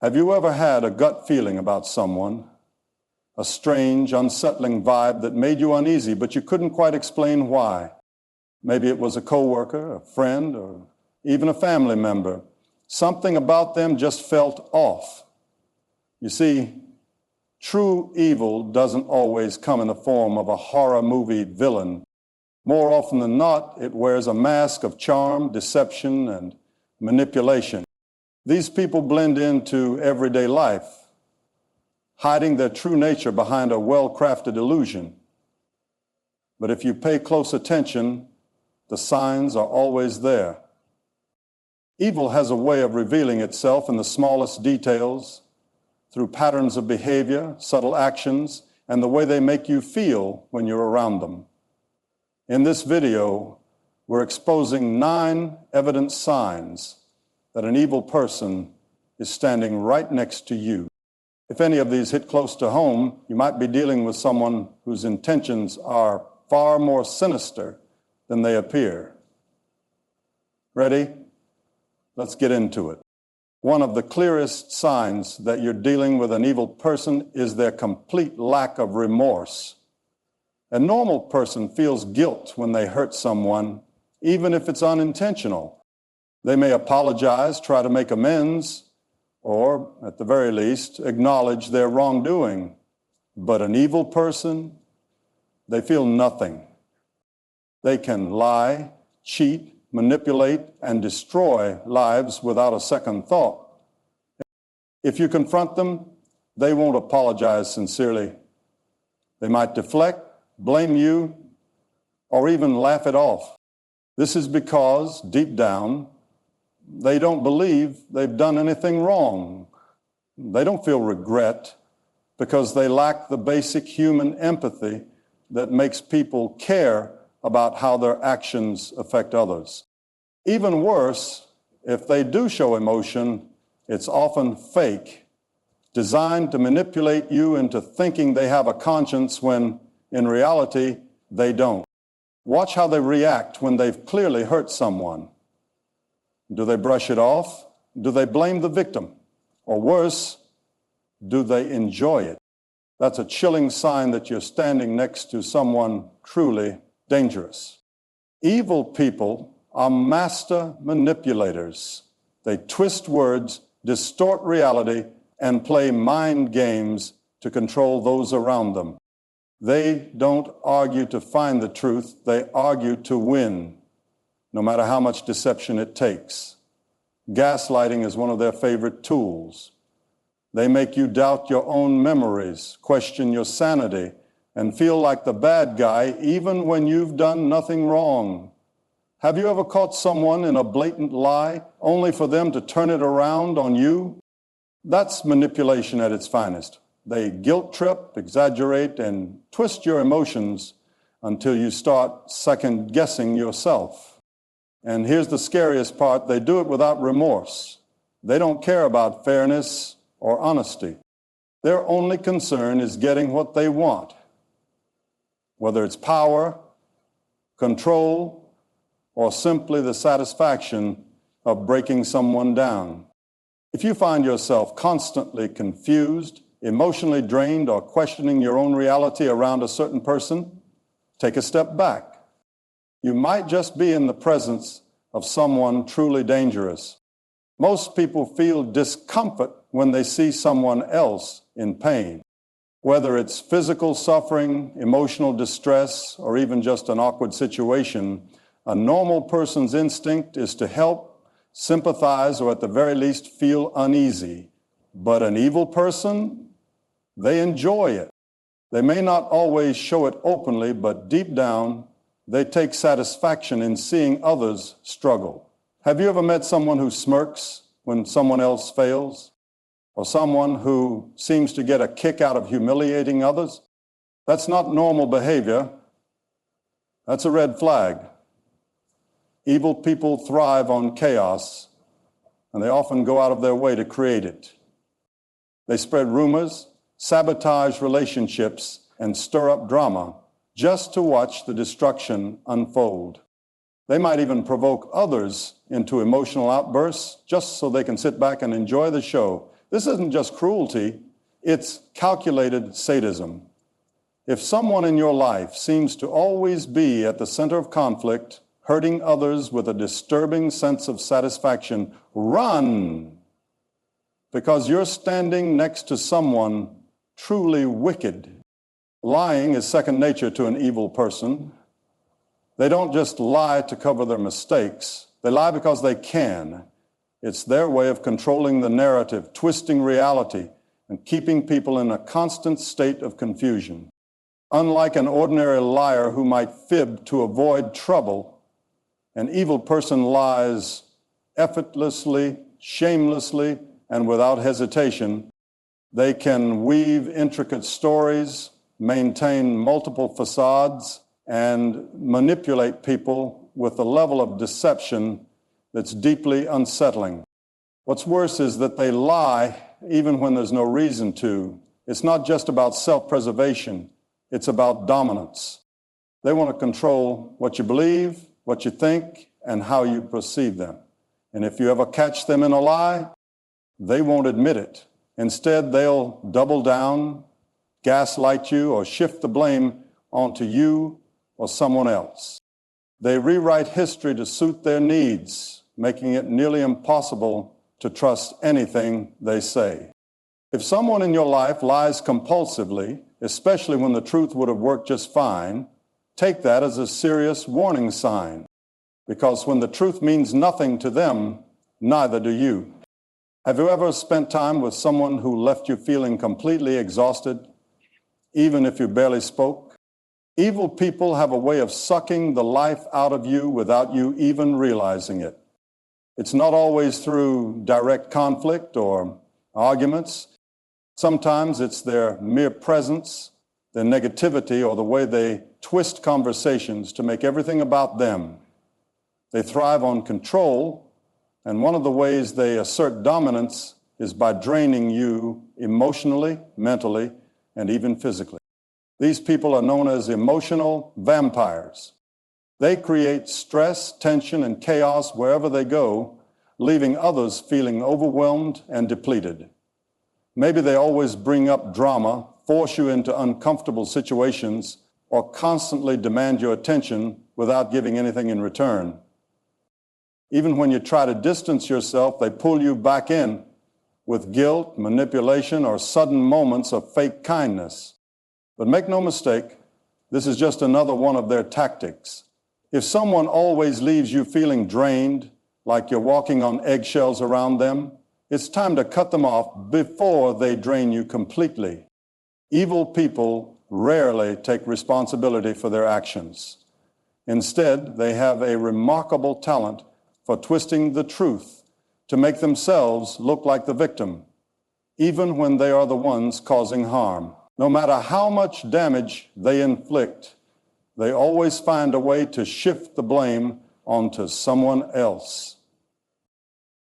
Have you ever had a gut feeling about someone, a strange, unsettling vibe that made you uneasy, but you couldn't quite explain why? Maybe it was a coworker, a friend, or even a family member. Something about them just felt off. You see, true evil doesn't always come in the form of a horror movie villain. More often than not, it wears a mask of charm, deception, and manipulation. These people blend into everyday life, hiding their true nature behind a well-crafted illusion. But if you pay close attention, the signs are always there. Evil has a way of revealing itself in the smallest details, through patterns of behavior, subtle actions, and the way they make you feel when you're around them. In this video, we're exposing 9 evident signs that an evil person is standing right next to you. If any of these hit close to home, you might be dealing with someone whose intentions are far more sinister than they appear. Ready? Let's get into it. One of the clearest signs that you're dealing with an evil person is their complete lack of remorse. A normal person feels guilt when they hurt someone, even if it's unintentional. They may apologize, try to make amends, or, at the very least, acknowledge their wrongdoing. But an evil person, they feel nothing. They can lie, cheat, manipulate, and destroy lives without a second thought. If you confront them, they won't apologize sincerely. They might deflect, blame you, or even laugh it off. This is because, deep down, they don't believe they've done anything wrong. They don't feel regret because they lack the basic human empathy that makes people care about how their actions affect others. Even worse, if they do show emotion, it's often fake, designed to manipulate you into thinking they have a conscience when, in reality, they don't. Watch how they react when they've clearly hurt someone. Do they brush it off? Do they blame the victim? Or worse, do they enjoy it? That's a chilling sign that you're standing next to someone truly dangerous. Evil people are master manipulators. They twist words, distort reality, and play mind games to control those around them. They don't argue to find the truth, they argue to win, no matter how much deception it takes. Gaslighting is one of their favorite tools. They make you doubt your own memories, question your sanity, and feel like the bad guy even when you've done nothing wrong. Have you ever caught someone in a blatant lie only for them to turn it around on you? That's manipulation at its finest. They guilt trip, exaggerate, and twist your emotions until you start second-guessing yourself. And here's the scariest part, they do it without remorse. They don't care about fairness or honesty. Their only concern is getting what they want, whether it's power, control, or simply the satisfaction of breaking someone down. If you find yourself constantly confused, emotionally drained, or questioning your own reality around a certain person, take a step back. You might just be in the presence of someone truly dangerous. Most people feel discomfort when they see someone else in pain. Whether it's physical suffering, emotional distress, or even just an awkward situation, a normal person's instinct is to help, sympathize, or at the very least feel uneasy. But an evil person, they enjoy it. They may not always show it openly, but deep down, they take satisfaction in seeing others struggle. Have you ever met someone who smirks when someone else fails? Or someone who seems to get a kick out of humiliating others? That's not normal behavior. That's a red flag. Evil people thrive on chaos, and they often go out of their way to create it. They spread rumors, sabotage relationships, and stir up drama just to watch the destruction unfold. They might even provoke others into emotional outbursts just so they can sit back and enjoy the show This isn't just cruelty, it's calculated sadism. If someone in your life seems to always be at the center of conflict, hurting others with a disturbing sense of satisfaction, run, because you're standing next to someone truly wicked. Lying is second nature to an evil person. They don't just lie to cover their mistakes. They lie because they can. It's their way of controlling the narrative, twisting reality, and keeping people in a constant state of confusion. Unlike an ordinary liar who might fib to avoid trouble, an evil person lies effortlessly, shamelessly, and without hesitation. They can weave intricate stories, maintain multiple facades, and manipulate people with a level of deception that's deeply unsettling. What's worse is that they lie even when there's no reason to. It's not just about self-preservation. It's about dominance. They want to control what you believe, what you think, and how you perceive them. And if you ever catch them in a lie, they won't admit it. Instead, they'll double down, gaslight you, or shift the blame onto you or someone else. They rewrite history to suit their needs, making it nearly impossible to trust anything they say. If someone in your life lies compulsively, especially when the truth would have worked just fine, take that as a serious warning sign, because when the truth means nothing to them, neither do you. Have you ever spent time with someone who left you feeling completely exhausted, even if you barely spoke? Evil people have a way of sucking the life out of you without you even realizing it. It's not always through direct conflict or arguments. Sometimes it's their mere presence, their negativity, or the way they twist conversations to make everything about them. They thrive on control, and one of the ways they assert dominance is by draining you emotionally, mentally, and even physically. These people are known as emotional vampires. They create stress, tension, and chaos wherever they go, leaving others feeling overwhelmed and depleted. Maybe they always bring up drama, force you into uncomfortable situations, or constantly demand your attention without giving anything in return. Even when you try to distance yourself, they pull you back in with guilt, manipulation, or sudden moments of fake kindness. But make no mistake, this is just another one of their tactics. If someone always leaves you feeling drained, like you're walking on eggshells around them, it's time to cut them off before they drain you completely. Evil people rarely take responsibility for their actions. Instead, they have a remarkable talent for twisting the truth to make themselves look like the victim, even when they are the ones causing harm. No matter how much damage they inflict, they always find a way to shift the blame onto someone else.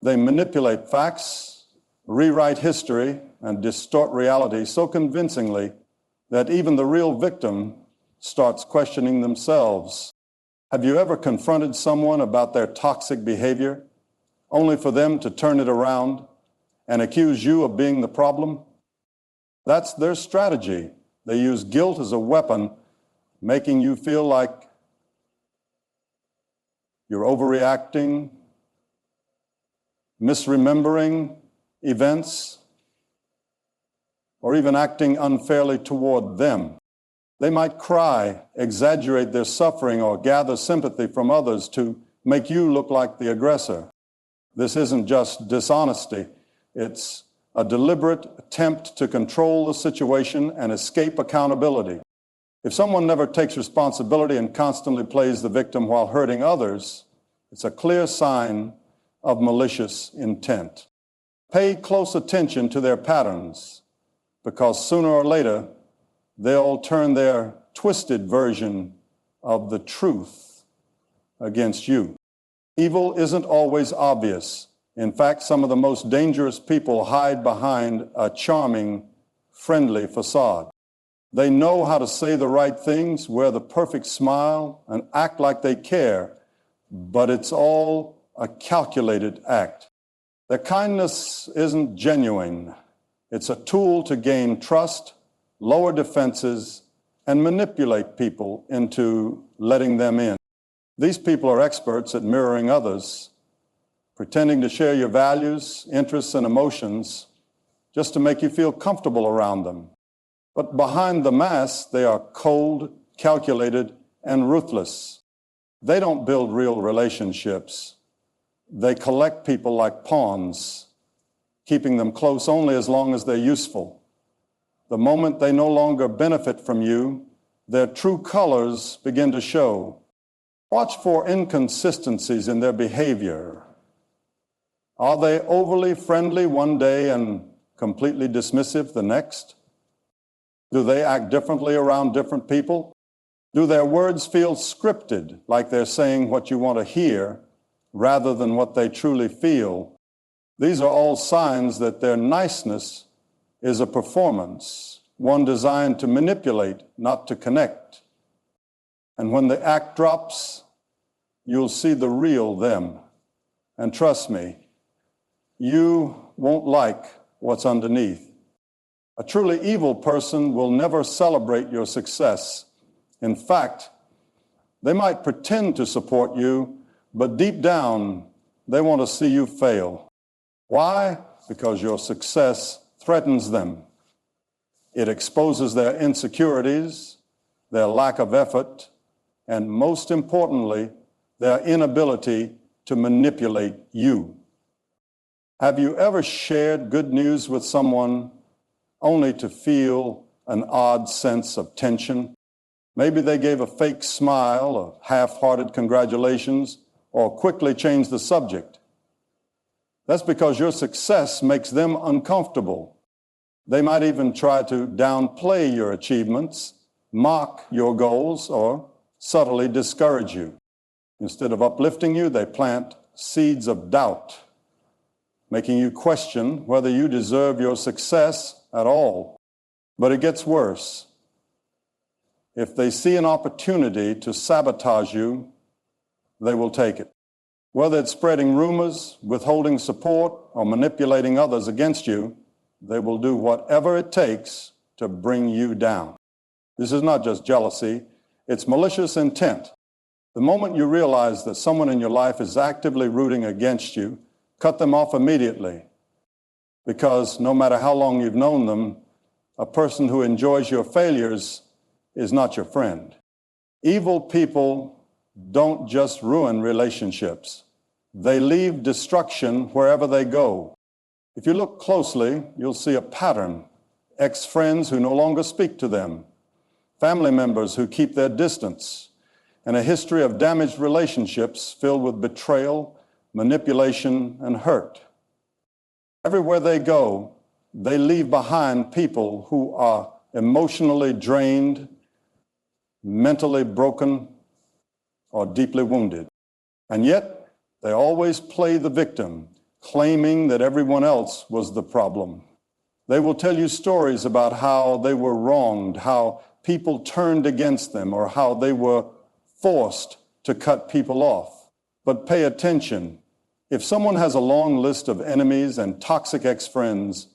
They manipulate facts, rewrite history, and distort reality so convincingly that even the real victim starts questioning themselves. Have you ever confronted someone about their toxic behavior, only for them to turn it around and accuse you of being the problem? That's their strategy. They use guilt as a weapon, making you feel like you're overreacting, misremembering events, or even acting unfairly toward them. They might cry, exaggerate their suffering, or gather sympathy from others to make you look like the aggressor. This isn't just dishonesty. It's a deliberate attempt to control the situation and escape accountability. If someone never takes responsibility and constantly plays the victim while hurting others, it's a clear sign of malicious intent. Pay close attention to their patterns, because sooner or later, they'll turn their twisted version of the truth against you. Evil isn't always obvious. In fact, some of the most dangerous people hide behind a charming, friendly facade. They know how to say the right things, wear the perfect smile, and act like they care, but it's all a calculated act. Their kindness isn't genuine. It's a tool to gain trust, lower defenses, and manipulate people into letting them in. These people are experts at mirroring others, pretending to share your values, interests, and emotions just to make you feel comfortable around them. But behind the mask, they are cold, calculated, and ruthless. They don't build real relationships. They collect people like pawns, keeping them close only as long as they're useful. The moment they no longer benefit from you, their true colors begin to show. Watch for inconsistencies in their behavior. Are they overly friendly one day and completely dismissive the next? Do they act differently around different people? Do their words feel scripted, like they're saying what you want to hear rather than what they truly feel? These are all signs that their niceness is a performance, one designed to manipulate, not to connect. And when the act drops, you'll see the real them. And trust me, you won't like what's underneath. A truly evil person will never celebrate your success. In fact, they might pretend to support you, but deep down, they want to see you fail. Why? Because your success threatens them. It exposes their insecurities, their lack of effort, and most importantly, their inability to manipulate you. Have you ever shared good news with someone only to feel an odd sense of tension? Maybe they gave a fake smile, a half-hearted congratulations, or quickly changed the subject. That's because your success makes them uncomfortable. They might even try to downplay your achievements, mock your goals, or subtly discourage you. Instead of uplifting you, they plant seeds of doubt, making you question whether you deserve your success at all. But it gets worse. If they see an opportunity to sabotage you, they will take it. Whether it's spreading rumors, withholding support, or manipulating others against you, they will do whatever it takes to bring you down. This is not just jealousy, it's malicious intent. The moment you realize that someone in your life is actively rooting against you, cut them off immediately. Because no matter how long you've known them, a person who enjoys your failures is not your friend. Evil people don't just ruin relationships. They leave destruction wherever they go. If you look closely, you'll see a pattern. Ex-friends who no longer speak to them, family members who keep their distance, and a history of damaged relationships filled with betrayal, manipulation, and hurt. Everywhere they go, they leave behind people who are emotionally drained, mentally broken, or deeply wounded. And yet, they always play the victim, claiming that everyone else was the problem. They will tell you stories about how they were wronged, how people turned against them, or how they were forced to cut people off. But pay attention. If someone has a long list of enemies and toxic ex-friends,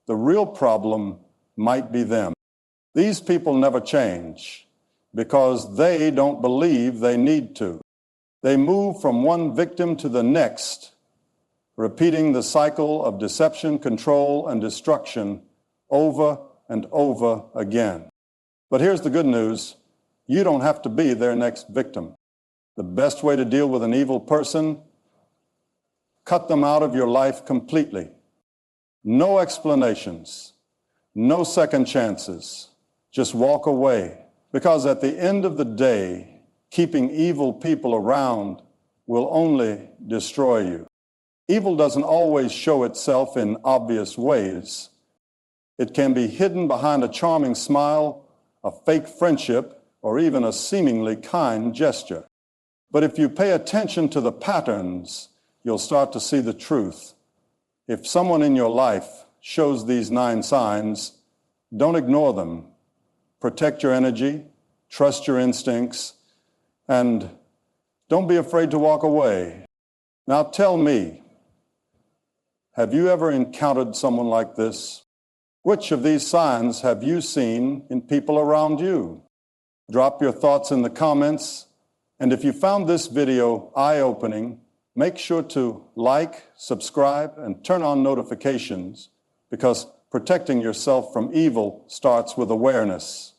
the real problem might be them. These people never change because they don't believe they need to. They move from one victim to the next, repeating the cycle of deception, control, and destruction over and over again. But here's the good news. You don't have to be their next victim. The best way to deal with an evil person, cut them out of your life completely. No explanations, no second chances. Just walk away. Because at the end of the day, keeping evil people around will only destroy you. Evil doesn't always show itself in obvious ways. It can be hidden behind a charming smile, a fake friendship, or even a seemingly kind gesture. But if you pay attention to the patterns, you'll start to see the truth. If someone in your life shows these 9 signs, don't ignore them. Protect your energy, trust your instincts, and don't be afraid to walk away. Now tell me, Have you ever encountered someone like this? Which of these signs have you seen in people around you? Drop your thoughts in the comments, and if you found this video eye-opening, make sure to like, subscribe, and turn on notifications, because protecting yourself from evil starts with awareness.